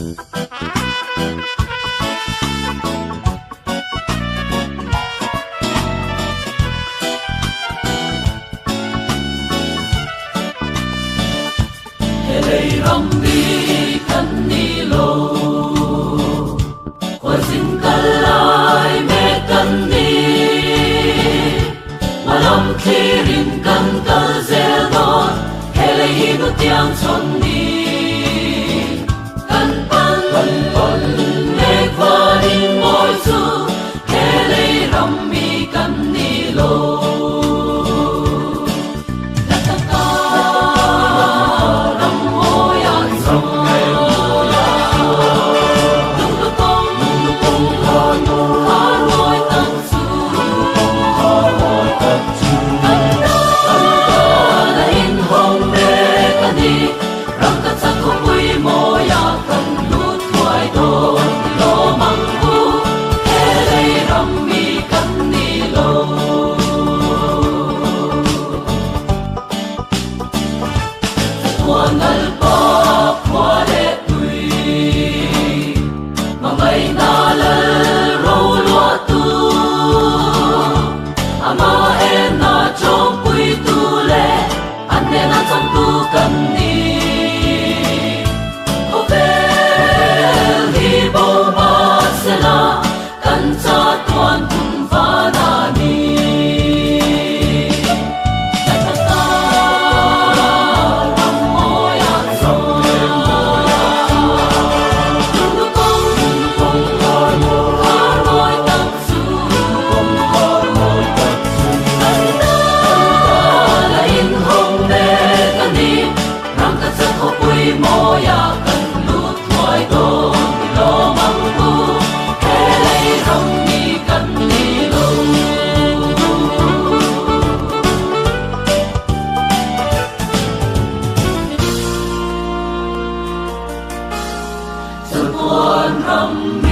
Lei ram đi kan ni lo khoa xin kalai me kan ni malam thirin kan kal zel don hele hi no tiang chon ni kan pan me kwa din moi chu hele ram mi kan ni lo ngal pa kwa le tui mangai na la ro lo tu ama e na chom pui tu le ane na chom tu kan ni o ve hi bo ma se la kan cha tuan kun va na ni ram